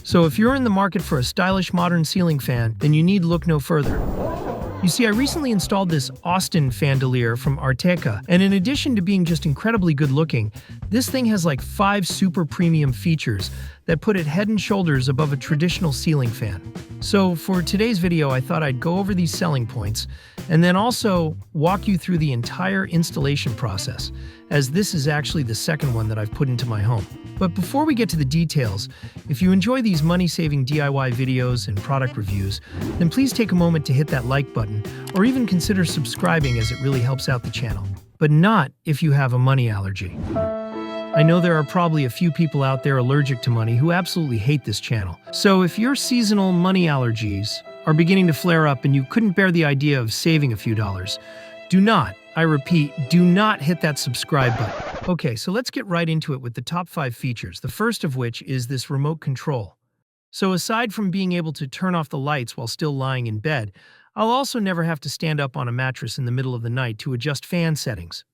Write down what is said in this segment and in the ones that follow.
So if you're in the market for a stylish modern ceiling fan, then you need look no further. You see, I recently installed this Austin Fandelier from Artika, and in addition to being just incredibly good looking, this thing has like 5 super premium features that put it head and shoulders above a traditional ceiling fan. So for today's video, I thought I'd go over these selling points and then also walk you through the entire installation process, as this is actually the second one that I've put into my home. But before we get to the details, if you enjoy these money-saving DIY videos and product reviews, then please take a moment to hit that like button, or even consider subscribing as it really helps out the channel. But not if you have a money allergy. I know there are probably a few people out there allergic to money who absolutely hate this channel. So if your seasonal money allergies are beginning to flare up and you couldn't bear the idea of saving a few dollars, do not, I repeat, do not hit that subscribe button. Okay, so let's get right into it with the top 5 features, the first of which is this remote control. So aside from being able to turn off the lights while still lying in bed, I'll also never have to stand up on a mattress in the middle of the night to adjust fan settings.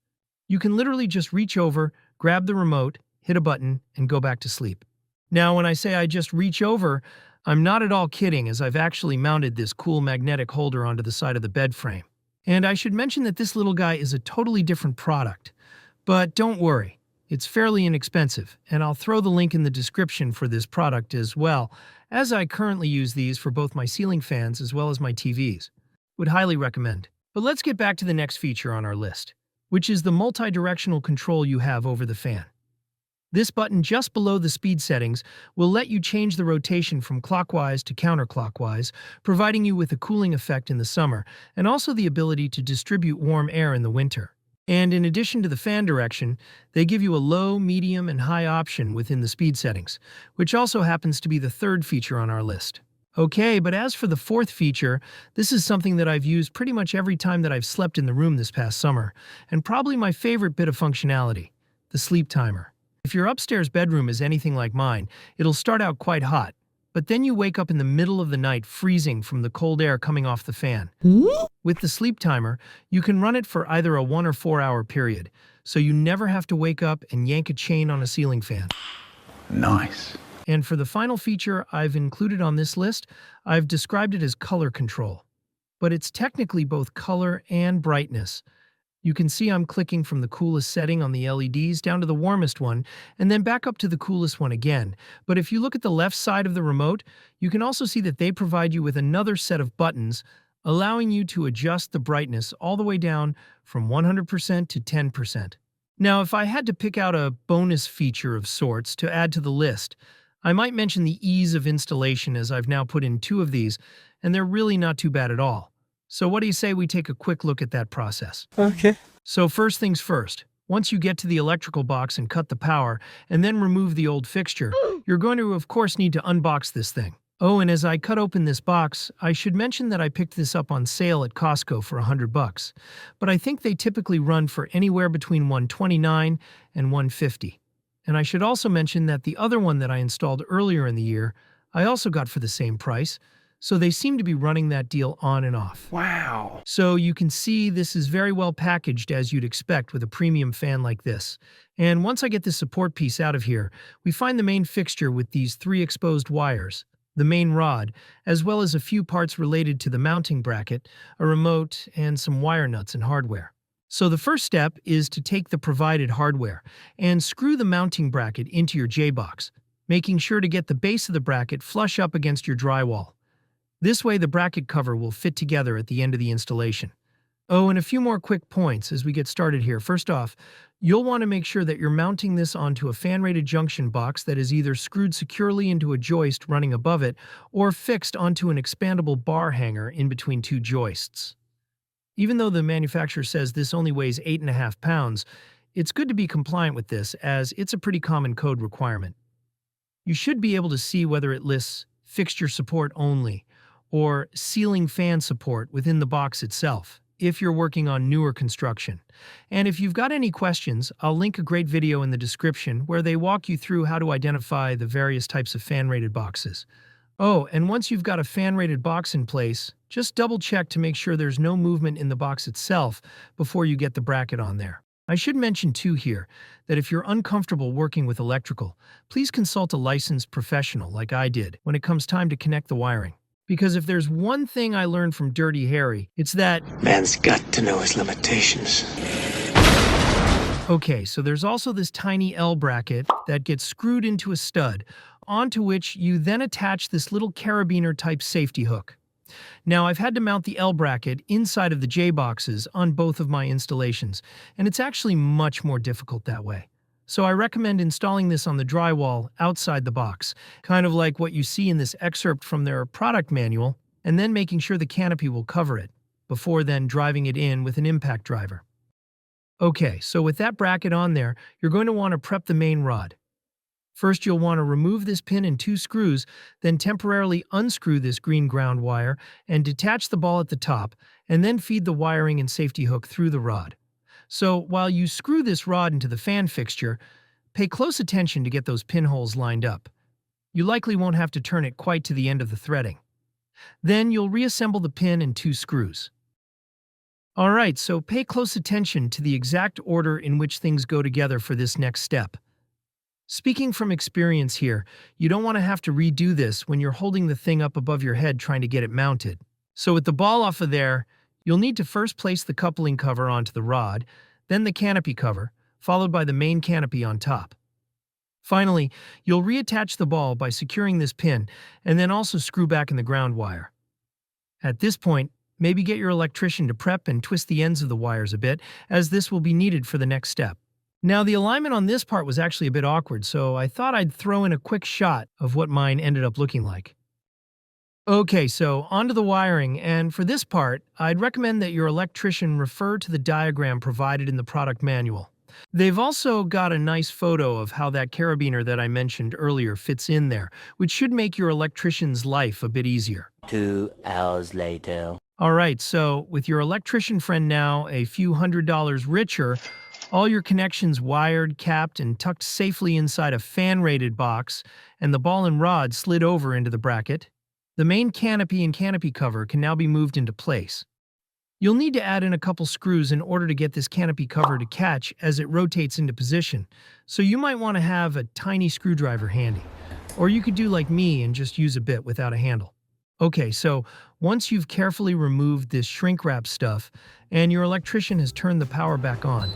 You can literally just reach over, grab the remote, hit a button, and go back to sleep. Now, when I say I just reach over, I'm not at all kidding, as I've actually mounted this cool magnetic holder onto the side of the bed frame. And I should mention that this little guy is a totally different product. But don't worry, it's fairly inexpensive, and I'll throw the link in the description for this product as well, as I currently use these for both my ceiling fans as well as my TVs. Would highly recommend. But let's get back to the next feature on our list, which is the multi-directional control you have over the fan. This button just below the speed settings will let you change the rotation from clockwise to counterclockwise, providing you with a cooling effect in the summer, and also the ability to distribute warm air in the winter. And in addition to the fan direction, they give you a low, medium, and high option within the speed settings, which also happens to be the third feature on our list. Okay, but as for the fourth feature, this is something that I've used pretty much every time that I've slept in the room this past summer, and probably my favorite bit of functionality, the sleep timer. If your upstairs bedroom is anything like mine, it'll start out quite hot, but then you wake up in the middle of the night freezing from the cold air coming off the fan. With the sleep timer, you can run it for either a 1 or 4 hour period, so you never have to wake up and yank a chain on a ceiling fan. Nice. And for the final feature I've included on this list, I've described it as color control. But it's technically both color and brightness. You can see I'm clicking from the coolest setting on the LEDs down to the warmest one, and then back up to the coolest one again. But if you look at the left side of the remote, you can also see that they provide you with another set of buttons, allowing you to adjust the brightness all the way down from 100% to 10%. Now, if I had to pick out a bonus feature of sorts to add to the list, I might mention the ease of installation, as I've now put in 2 of these, and they're really not too bad at all. So what do you say we take a quick look at that process? Okay. So first things first, once you get to the electrical box and cut the power, and then remove the old fixture, you're going to, of course, need to unbox this thing. Oh, and as I cut open this box, I should mention that I picked this up on sale at Costco for $100, but I think they typically run for anywhere between $129 and $150. And I should also mention that the other one that I installed earlier in the year, I also got for the same price, so they seem to be running that deal on and off. Wow. So you can see this is very well packaged, as you'd expect with a premium fan like this. And once I get this support piece out of here, we find the main fixture with these 3 exposed wires, the main rod, as well as a few parts related to the mounting bracket, a remote, and some wire nuts and hardware. So the first step is to take the provided hardware and screw the mounting bracket into your J-box, making sure to get the base of the bracket flush up against your drywall. This way the bracket cover will fit together at the end of the installation. Oh, and a few more quick points as we get started here. First off, you'll want to make sure that you're mounting this onto a fan-rated junction box that is either screwed securely into a joist running above it or fixed onto an expandable bar hanger in between 2 joists. Even though the manufacturer says this only weighs 8.5 pounds, it's good to be compliant with this, as it's a pretty common code requirement. You should be able to see whether it lists fixture support only or ceiling fan support within the box itself, if you're working on newer construction. And if you've got any questions, I'll link a great video in the description where they walk you through how to identify the various types of fan-rated boxes. Oh, and once you've got a fan-rated box in place, just double-check to make sure there's no movement in the box itself before you get the bracket on there. I should mention too here that if you're uncomfortable working with electrical, please consult a licensed professional like I did when it comes time to connect the wiring. Because if there's one thing I learned from Dirty Harry, it's that man's got to know his limitations. Okay, so there's also this tiny L bracket that gets screwed into a stud, onto which you then attach this little carabiner type safety hook. Now, I've had to mount the L bracket inside of the J boxes on both of my installations, and it's actually much more difficult that way. So I recommend installing this on the drywall outside the box, kind of like what you see in this excerpt from their product manual, and then making sure the canopy will cover it, before then driving it in with an impact driver. Okay, so with that bracket on there, you're going to want to prep the main rod. First, you'll want to remove this pin and 2 screws, then temporarily unscrew this green ground wire and detach the ball at the top, and then feed the wiring and safety hook through the rod. So while you screw this rod into the fan fixture, pay close attention to get those pinholes lined up. You likely won't have to turn it quite to the end of the threading. Then you'll reassemble the pin and 2 screws. Alright, so pay close attention to the exact order in which things go together for this next step. Speaking from experience here, you don't want to have to redo this when you're holding the thing up above your head trying to get it mounted. So with the ball off of there, you'll need to first place the coupling cover onto the rod, then the canopy cover, followed by the main canopy on top. Finally, you'll reattach the ball by securing this pin and then also screw back in the ground wire. At this point, maybe get your electrician to prep and twist the ends of the wires a bit, as this will be needed for the next step. Now, the alignment on this part was actually a bit awkward, so I thought I'd throw in a quick shot of what mine ended up looking like. Okay, so onto the wiring, and for this part, I'd recommend that your electrician refer to the diagram provided in the product manual. They've also got a nice photo of how that carabiner that I mentioned earlier fits in there, which should make your electrician's life a bit easier. 2 hours later. Alright, so with your electrician friend now a few $100s richer, all your connections wired, capped, and tucked safely inside a fan-rated box, and the ball and rod slid over into the bracket, the main canopy and canopy cover can now be moved into place. You'll need to add in a couple screws in order to get this canopy cover to catch as it rotates into position, so you might want to have a tiny screwdriver handy. Or you could do like me and just use a bit without a handle. Okay, so once you've carefully removed this shrink wrap stuff and your electrician has turned the power back on,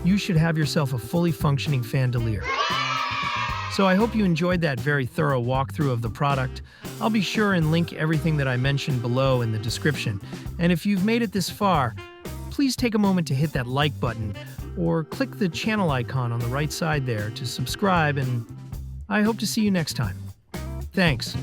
you should have yourself a fully functioning Fandelier. So I hope you enjoyed that very thorough walkthrough of the product. I'll be sure and link everything that I mentioned below in the description. And if you've made it this far, please take a moment to hit that like button or click the channel icon on the right side there to subscribe, and I hope to see you next time. Thanks.